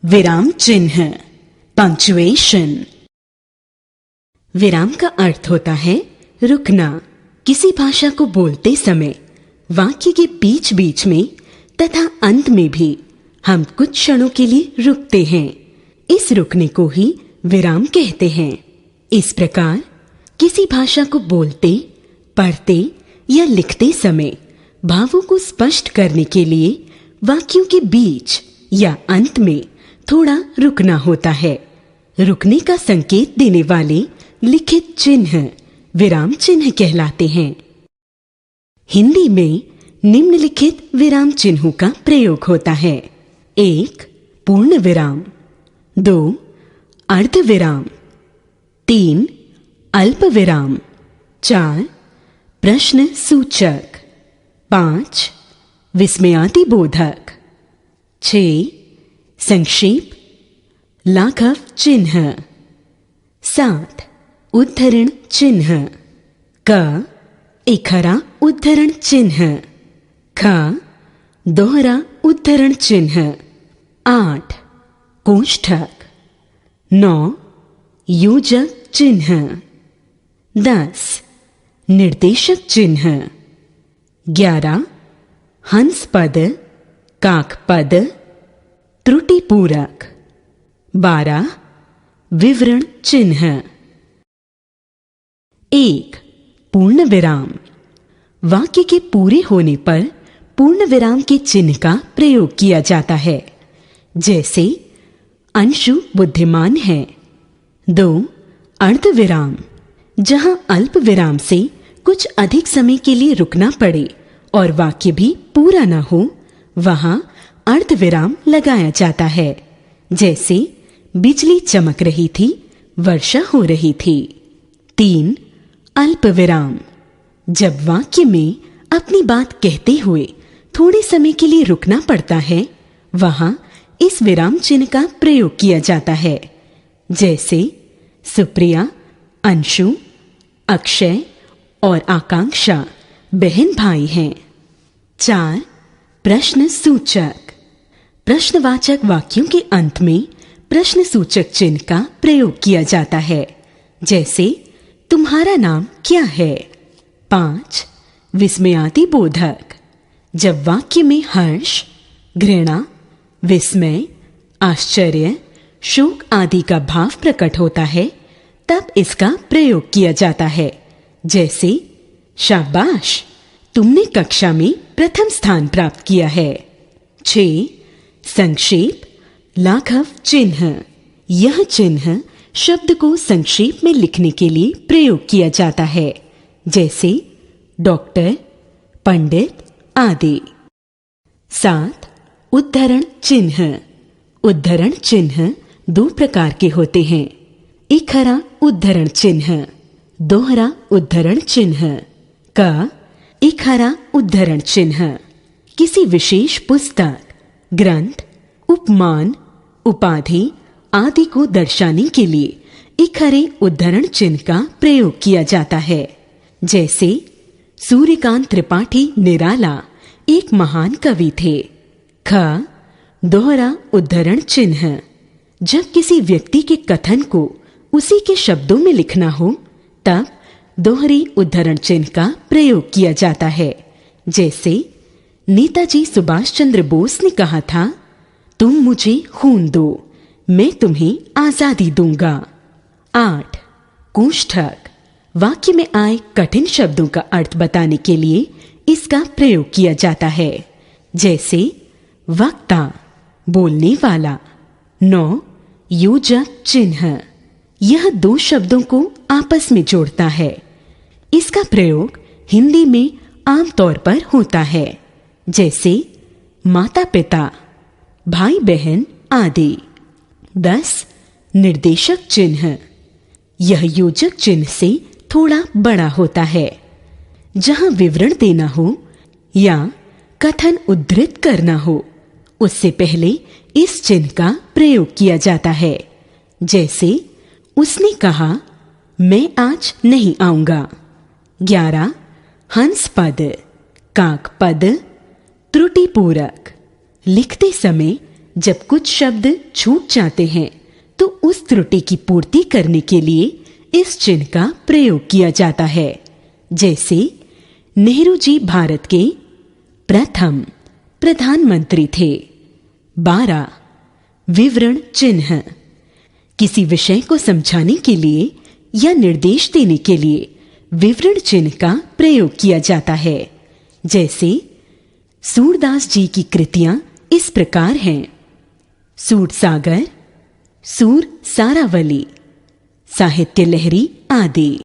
विराम चिन्ह, पंक्चुएशन। विराम का अर्थ होता है रुकना। किसी भाषा को बोलते समय वाक्य के बीच बीच में तथा अंत में भी हम कुछ क्षणों के लिए रुकते हैं। इस रुकने को ही विराम कहते हैं। इस प्रकार किसी भाषा को बोलते, पढ़ते या लिखते समय भावों को स्पष्ट करने के लिए वाक्यों के बीच या अंत में थोड़ा रुकना होता है। रुकने का संकेत देने वाले लिखित चिन्ह विराम चिन्ह कहलाते हैं। हिंदी में निम्नलिखित विराम चिन्हों का प्रयोग होता है। 1. पूर्ण विराम। 2. अर्ध विराम। 3. अल्प विराम। 4. प्रश्न सूचक। 5. विस्मयादिबोधक। 6. संक्षेप लाघव चिन्ह। 7. उद्धरण चिन्ह। क. एखरा उद्धरण चिन्ह। ख. दोहरा उद्धरण चिन्ह। 8. कोष्ठक। 9. योजक चिन्ह। 10. निर्देशक चिन्ह। 11. हंस पद, काक पद, त्रुटि पूरक। 12. विवरण चिन्ह। 1. पूर्ण विराम। वाक्य के पूरे होने पर पूर्ण विराम के चिन्ह का प्रयोग किया जाता है। जैसे अंशु बुद्धिमान है। 2. अर्ध विराम। जहां अल्प विराम से कुछ अधिक समय के लिए रुकना पड़े और वाक्य भी पूरा न हो, वहां अर्ध विराम लगाया जाता है। जैसे बिजली चमक रही थी, वर्षा हो रही थी। 3. अल्प विराम। जब वाक्य में अपनी बात कहते हुए थोड़े समय के लिए रुकना पड़ता है, वहां इस विराम चिन्ह का प्रयोग किया जाता है। जैसे सुप्रिया, अंशु, अक्षय और आकांक्षा बहन भाई हैं। 4. प्रश्न सूचक। प्रश्नवाचक वाक्यों के अंत में प्रश्न सूचक चिन्ह का प्रयोग किया जाता है। जैसे तुम्हारा नाम क्या है। 5. विस्मयादिबोधक। जब वाक्य में हर्ष, घृणा, विस्मय, आश्चर्य, शोक आदि का भाव प्रकट होता है, तब इसका प्रयोग किया जाता है। जैसे शाबाश, तुमने कक्षा में प्रथम स्थान प्राप्त किया है। 6. संक्षेप लाघव चिन्ह। यह चिन्ह शब्द को संक्षेप में लिखने के लिए प्रयोग किया जाता है। जैसे डॉक्टर, पंडित आदि। 7. उद्धरण चिन्ह। उद्धरण चिन्ह 2 प्रकार के होते हैं। इखरा उद्धरण चिन्ह, दोहरा उद्धरण चिन्ह। क. इखरा उद्धरण चिन्ह किसी विशेष पुस्तक, ग्रंथ, उपमान, उपाधि आदि को दर्शाने के लिए इखरे उद्धरण चिन्ह का प्रयोग किया जाता है। जैसे सूर्यकांत त्रिपाठी निराला एक महान कवि थे। ख. दोहरा उद्धरण चिन्ह। जब किसी व्यक्ति के कथन को उसी के शब्दों में लिखना हो, तब दोहरी उद्धरण चिन्ह का प्रयोग किया जाता है। जैसे नेताजी सुभाष चंद्र बोस ने कहा था, तुम मुझे खून दो, मैं तुम्हें आजादी दूंगा। 8. कोष्ठक। वाक्य में आए कठिन शब्दों का अर्थ बताने के लिए इसका प्रयोग किया जाता है। जैसे वक्ता, बोलने वाला। 9. योजक चिन्ह। यह 2 शब्दों को आपस में जोड़ता है। इसका प्रयोग हिंदी में आमतौर पर होता है। जैसे माता पिता, भाई बहन आदि। 10. निर्देशक चिन्ह। यह योजक चिन्ह से थोड़ा बड़ा होता है। जहां विवरण देना हो या कथन उद्धृत करना हो, उससे पहले इस चिन्ह का प्रयोग किया जाता है। जैसे उसने कहा, मैं आज नहीं आऊंगा। 11. हंस पद, काक पद, त्रुटि पूरक। लिखते समय जब कुछ शब्द छूट जाते हैं तो उस त्रुटि की पूर्ति करने के लिए इस चिन्ह का प्रयोग किया जाता है। जैसे नेहरू जी भारत के प्रथम प्रधानमंत्री थे। 12. विवरण चिन्ह। किसी विषय को समझाने के लिए या निर्देश देने के लिए विवरण चिन्ह का प्रयोग किया जाता है। जैसे सूरदास जी की कृतियां इस प्रकार हैं: सूरसागर, सूर सारावली, साहित्य लहरी आदि।